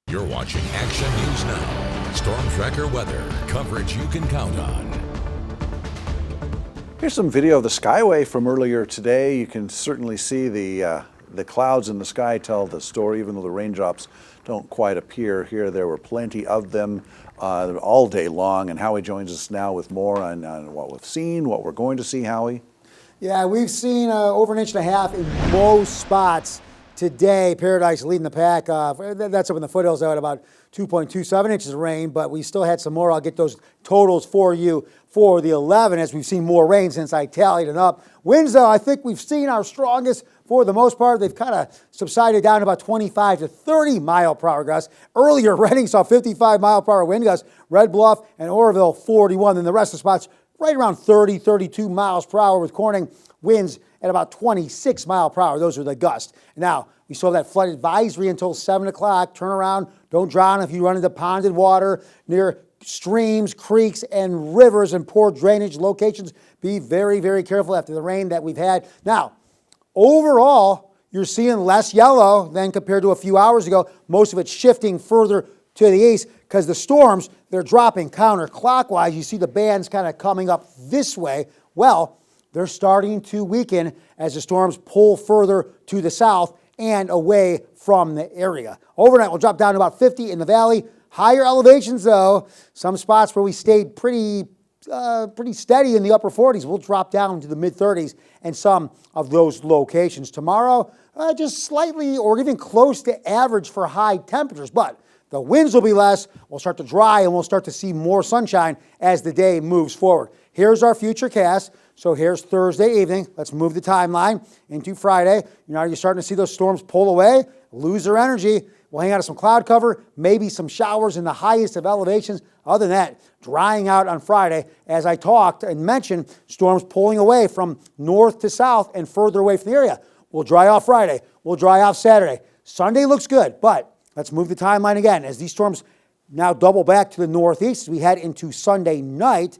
You're watching Action News Now. Storm Tracker weather. Coverage you can count on. Here's some video of the Skyway from earlier today. You can certainly see the clouds in the sky tell the story, even though the raindrops don't quite appear here. There were plenty of them all day long, and Howie joins us now with more on what we've seen, what we're going to see, Howie. Yeah, we've seen over 1.5 inches in most spots today. Paradise leading the pack. That's up in the foothills at about 2.27 inches of rain, but we still had some more. I'll get those totals for you for the 11 as we've seen more rain since I tallied it up. Winds, though, I think we've seen our strongest for the most part. They've kind of subsided down to about 25 to 30 mile per hour gusts. Earlier, Reading saw 55 mile per hour wind gusts. Red Bluff and Oroville 41. And the rest of the spots right around 30, 32 miles per hour with Corning winds at about 26 mile per hour. Those are the gusts. Now, we saw that flood advisory until 7 o'clock. Turn around, don't drown if you run into ponded water near streams, creeks, and rivers and poor drainage locations. Be very, very careful after the rain that we've had. Now, overall, you're seeing less yellow than compared to a few hours ago. Most of it's shifting further to the east because the storms, they're dropping counterclockwise. You see the bands kind of coming up this way. Well, they're starting to weaken as the storms pull further to the south and away from the area. Overnight, we'll drop down to about 50 in the valley. Higher elevations, though, some spots where we stayed pretty steady in the upper 40s, we'll drop down to the mid-30s in some of those locations. Tomorrow, just slightly or even close to average for high temperatures, but the winds will be less. We'll start to dry, and we'll start to see more sunshine as the day moves forward. Here's our future cast. So here's Thursday evening. Let's move the timeline into Friday. You're starting to see those storms pull away, lose their energy. We'll hang out of some cloud cover, maybe some showers in the highest of elevations. Other than that, drying out on Friday. As I talked and mentioned, storms pulling away from north to south and further away from the area. We'll dry off Friday. We'll dry off Saturday. Sunday looks good, but let's move the timeline again. As these storms now double back to the northeast as we head into Sunday night,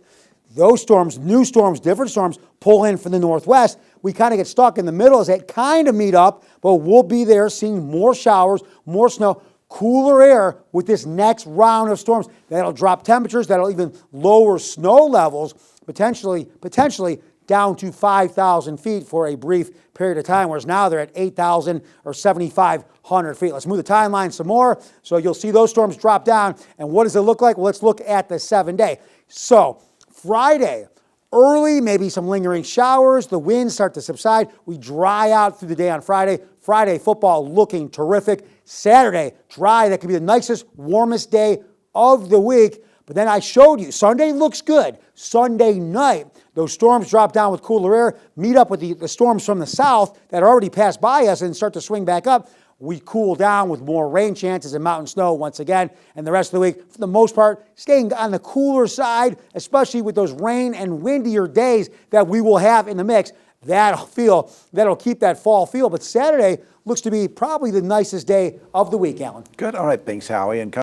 those storms, new storms, different storms, pull in from the northwest. We kind of get stuck in the middle as they kind of meet up, but we'll be there seeing more showers, more snow, cooler air with this next round of storms. That'll drop temperatures, that'll even lower snow levels, potentially down to 5,000 feet for a brief period of time, whereas now they're at 8,000 or 7,500 feet. Let's move the timeline some more. So you'll see those storms drop down. And what does it look like? Well, let's look at the 7-day. So Friday, early, maybe some lingering showers. The winds start to subside. We dry out through the day on Friday. Friday, football looking terrific. Saturday, dry. That could be the nicest, warmest day of the week. But then I showed you, Sunday looks good. Sunday night, those storms drop down with cooler air, meet up with the storms from the south that already passed by us and start to swing back up. We cool down with more rain chances and mountain snow once again. And the rest of the week, for the most part, staying on the cooler side, especially with those rain and windier days that we will have in the mix. That'll keep that fall feel. But Saturday looks to be probably the nicest day of the week, Alan. Good. All right. Thanks, Howie. And